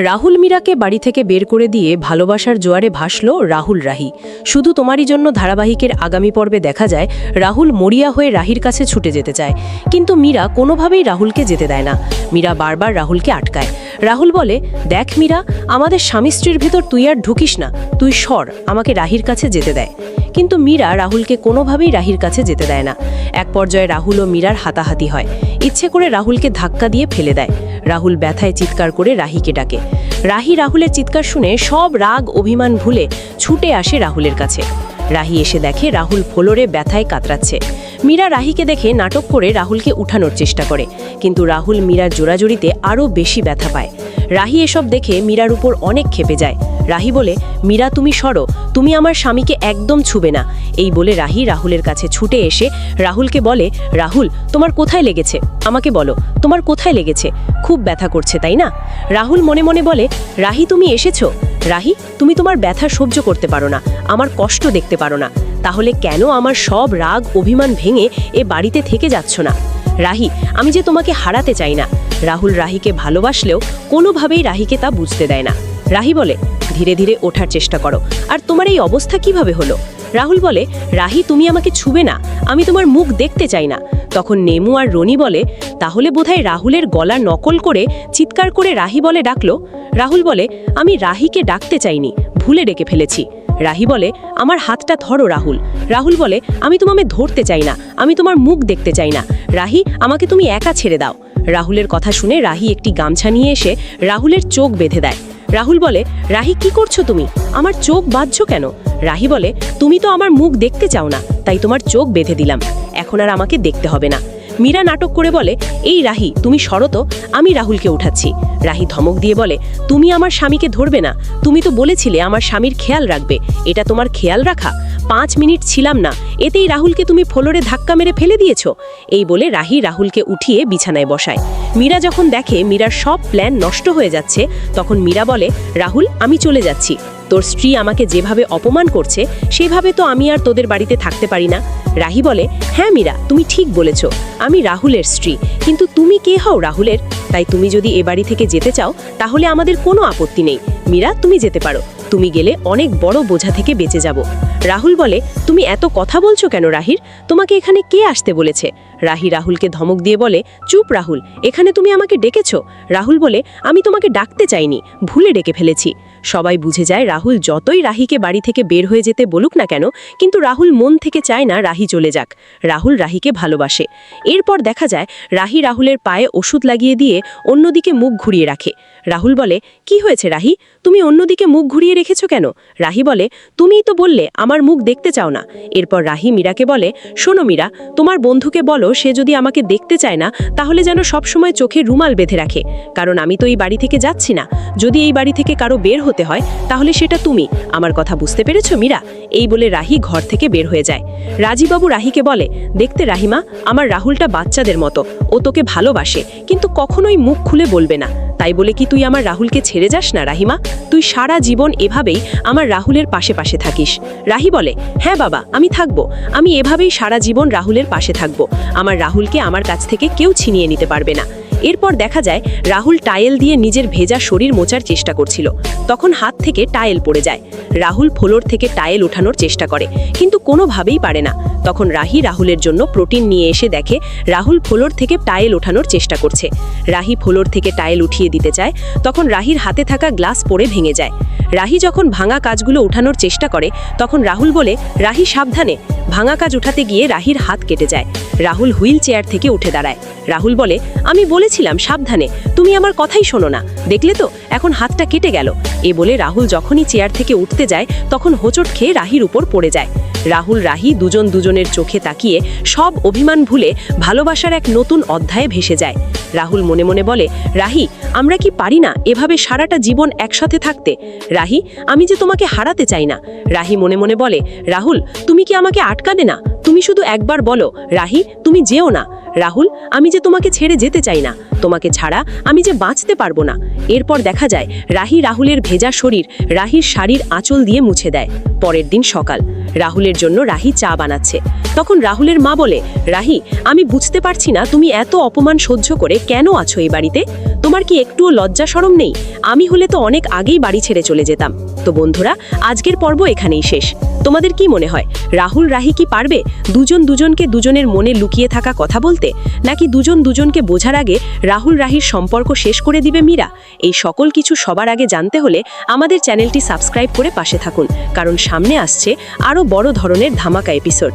রাহুল মীরাকে বাড়ি থেকে বের করে দিয়ে ভালোবাসার জোয়ারে ভাসল রাহুল রাহি। শুধু তোমারই জন্য ধারাবাহিকের আগামী পর্বে দেখা যায় রাহুল মরিয়া হয়ে রাহির কাছে ছুটে যেতে চায়, কিন্তু মীরা কোনোভাবেই রাহুলকে যেতে দেয় না। মীরা বারবার রাহুলকে আটকায়। রাহুল বলে, দেখ মীরা, আমাদের স্বামী স্ত্রীর ভেতর তুই আর ঢুকিস না, তুই সর, আমাকে রাহির কাছে যেতে দেয়। কিন্তু মীরা রাহুলকে কোনোভাবেই রাহির কাছে যেতে দেয় না। এক পর্যায়ে রাহুল ও মীরার হাতাহাতি হয়। ইচ্ছে করে রাহুলকে ধাক্কা দিয়ে ফেলে দেয়। রাহুল ব্যথায় চিৎকার করে রাহিকে ডাকে। রাহি রাহুলের চিৎকার শুনে সব রাগ অভিমান ভুলে ছুটে আসে রাহুলের কাছে। রাহি এসে দেখে রাহুল ফ্লোরে ব্যথায় কাতরাচ্ছে। মীরা রাহিকে দেখে নাটক করে রাহুলকে উঠানোর চেষ্টা করে, কিন্তু রাহুল মীরার জোড়াজড়িতে আরও বেশি ব্যথা পায়। রাহি এসব দেখে মীরার উপর অনেক ক্ষেপে যায়। রাহি বলে, মীরা তুমি সরো, তুমি আমার স্বামীকে একদম ছুবে না। এই বলে রাহি রাহুলের কাছে ছুটে এসে রাহুলকে বলে, রাহুল তোমার কোথায় লেগেছে, আমাকে বলো, তোমার কোথায় লেগেছে? খুব ব্যথা করছে তাই না? রাহুল মনে মনে বলে, রাহি তুমি এসেছো? রাহি, তুমি তোমার ব্যথা সহ্য করতে পারো না, আমার কষ্ট দেখতে পারো না, তাহলে কেন আমার সব রাগ অভিমান ভেঙে এ বাড়িতে থেকে যাচ্ছ না? রাহি, আমি যে তোমাকে হারাতে চাই না। রাহুল রাহিকে ভালোবাসলেও কোনোভাবেই রাহিকে তা বুঝতে দেয় না। রাহি বলে, ধীরে ধীরে ওঠার চেষ্টা করো, আর তোমার এই অবস্থা কিভাবে হলো? রাহুল বলে, রাহি তুমি আমাকে ছুবে না, আমি তোমার মুখ দেখতে চাই না। তখন নেমু আর রনি বলে, তাহলে বোধহয় রাহুলের গলা নকল করে চিৎকার করে রাহি বলে ডাকলো। রাহুল বলে, আমি রাহিকে ডাকতে চাইনি, ভুলে ডেকে ফেলেছি। রাহি বলে, আমার হাতটা ধরো রাহুল। রাহুল বলে, আমি তোমাকে ধরতে চাই না, আমি তোমার মুখ দেখতে চাই না। রাহি, আমাকে তুমি একা ছেড়ে দাও। রাহুলের কথা শুনে রাহি একটি গামছা নিয়ে এসে রাহুলের চোখ বেঁধে দেয়। রাহুল বলে, রাহি কি করছো তুমি, আমার চোখ বাঁধছো কেন? রাহি বলে, তুমি তো আমার মুখ দেখতে চাও না, তাই তোমার চোখ বেঁধে দিলাম, এখন আর আমাকে দেখতে হবে না। মীরা নাটক করে বলে, এই রাহি তুমি সরো তো, আমি রাহুলকে উঠাচ্ছি। রাহি ধমক দিয়ে বলে, তুমি আমার স্বামীকে ধরবে না, তুমি তো বলেছিলে আমার স্বামীর খেয়াল রাখবে, এটা তোমার খেয়াল রাখা? 5 মিনিট ছিলাম না, এতেই রাহুলকে তুমি ফ্লোরে ধাক্কা মেরে ফেলে দিয়েছো। এই বলে রাহি রাহুলকে উঠিয়ে বিছানায় বসায়। মীরা যখন দেখে মীরার সব প্ল্যান নষ্ট হয়ে যাচ্ছে, তখন মীরা বলে, রাহুল আমি চলে যাচ্ছি, তোর স্ত্রী আমাকে যেভাবে অপমান করছে সেভাবে তো আমি আর তোদের বাড়িতে থাকতে পারি না। রাহি বলে, হ্যাঁ মীরা তুমি ঠিক বলেছ, আমি রাহুলের স্ত্রী, কিন্তু তুমি কে হও রাহুলের? তাই তুমি যদি এ বাড়ি থেকে যেতে চাও তাহলে আমাদের কোনো আপত্তি নেই। মীরা তুমি যেতে পারো, তুমি গেলে অনেক বড় বোঝা থেকে বেঁচে যাব। রাহুল বলে, তুমি এত কথা বলছো কেন রাহির, তোমাকে এখানে কে আসতে বলেছে? রাহি রাহুলকে ধমক দিয়ে বলে, চুপ রাহুল, এখানে তুমি আমাকে ডেকেছো? রাহুল বলে, আমি তোমাকে ডাকতে চাইনি, ভুলে ডেকে ফেলেছি। সবাই বুঝে যায় রাহুল যতই রাহিকে বাড়ি থেকে বের হয়ে যেতে বলুক না কেন, কিন্তু রাহুল মন থেকে চায় না রাহি চলে যাক। রাহুল রাহিকে ভালোবাসে। এরপর দেখা যায় রাহি রাহুলের পায়ে ওষুধ লাগিয়ে দিয়ে অন্যদিকে মুখ ঘুরিয়ে রাখে। রাহুল বলে, কি হয়েছে রাহি, তুমি অন্যদিকে মুখ ঘুরিয়ে রেখেছো কেন? রাহি বলে, তুমিই তো বললে আমার মুখ দেখতে চাও না। এরপর রাহি মীরাকে বলে, শোনো মীরা, তোমার বন্ধুকে বলো সে যদি আমাকে দেখতে চায় না তাহলে যেন সবসময় চোখে রুমাল বেঁধে রাখে, কারণ আমি তো এই বাড়ি থেকে যাচ্ছি না। যদি এই বাড়ি থেকে কারো বের হতে হয় তাহলে সেটা তুমি। আমার কথা বুঝতে পেরেছো মীরা? এই বলে রাহি ঘর থেকে বের হয়ে যায়। রাজীবাবু রাহিকে বলে, দেখতে রাহিমা, আমার রাহুলটা বাচ্চাদের মতো, ও তোকে ভালোবাসে, কিন্তু কখনোই মুখ খুলে বলবে না। তাই বলে কি তুই আমার রাহুলকে ছেড়ে যাস না রাহিমা? তুই সারা জীবন এভাবেই আমার রাহুলের পাশে পাশে থাকিস। রাহি বলে, হ্যাঁ বাবা, আমি থাকবো, আমি এভাবেই সারা জীবন রাহুলের পাশে থাকবো। আমার রাহুলকে আমার কাছ থেকে কেউ ছিনিয়ে নিতে পারবে না। এরপর দেখা যায় রাহুল টাইল দিয়ে নিজের ভেজা শরীর মোছার চেষ্টা করছিল, তখন হাত থেকে টাইল পড়ে যায়। রাহুল ফ্লোর থেকে টাইল ওঠানোর চেষ্টা করে, কিন্তু কোনোভাবেই পারে না। তখন রাহি রাহুলের জন্য প্রোটিন নিয়ে এসে দেখে রাহুল ফ্লোর থেকে টাইল ওঠানোর চেষ্টা করছে। রাহি ফ্লোর থেকে টাইল উঠিয়ে দিতে চায়, তখন রাহির হাতে থাকা গ্লাস পড়ে ভেঙে যায়। রাহি যখন ভাঙা কাজগুলো উঠানোর চেষ্টা করে তখন রাহুল বলে, রাহি সাবধানে। ভাঙা কাজ উঠাতে গিয়ে রাহির হাত কেটে যায়। রাহুল হুইল চেয়ার থেকে উঠে দাঁড়ায়। রাহুল বলে, আমি বলেছিলাম সাবধানে, তুমি আমার কথাই শোনো না, দেখলে তো এখন হাতটা কেটে গেল। এ বলে রাহুল যখনই চেয়ার থেকে উঠতে যায় তখন হোঁচট খেয়ে রাহির উপর পড়ে যায়। রাহুল রাহি দুজন দুজনের চোখে তাকিয়ে সব অভিমান ভুলে ভালোবাসার এক নতুন অধ্যায়ে ভেসে যায়। রাহুল মনে মনে বলে, রাহি, আমরা কি পারি না এভাবে সারাটা জীবন একসাথে থাকতে? রাহি, আমি যে তোমাকে হারাতে চাই না। রাহি মনে মনে বলে, রাহুল তুমি কি আমাকে আটকাবে না? তুমি শুধু একবার বলো, রাহি তুমি যেও না। রাহুল, আমি যে তোমাকে ছেড়ে যেতে চাই না, তোমাকে ছাড়া আমি যে বাঁচতে পারবো না। এরপর দেখা যায় রাহি রাহুলের ভেজা শরীর রাহির শাড়ির আঁচল দিয়ে মুছে দেয়। পরের দিন সকাল, রাহুলের জন্য রাহি চা বানাচ্ছে। তখন রাহুলের মা বলে, রাহি, আমি বুঝতে পারছি না তুমি এত অপমান সহ্য করে কেন আছো এই বাড়িতে। তোমার কি একটুও লজ্জা শরম নেই? আমি হলে তো অনেক আগেই বাড়ি ছেড়ে চলে যেতাম। তো বন্ধুরা, আজকের পর্ব এখানেই শেষ। তোমাদের কি মনে হয়, রাহুল রাহি কি পারবে দুজনকে দুজনের মনে লুকিয়ে থাকা কথা বলতে, নাকি দুজনকে বোঝার আগে রাহুল রাহির সম্পর্ক শেষ করে দিবে মীরা? এই সকল কিছু সবার আগে জানতে হলে আমাদের চ্যানেলটি সাবস্ক্রাইব করে পাশে থাকুন, কারণ সামনে আসছে আরও বড় ধরনের ধামাকা এপিসোড।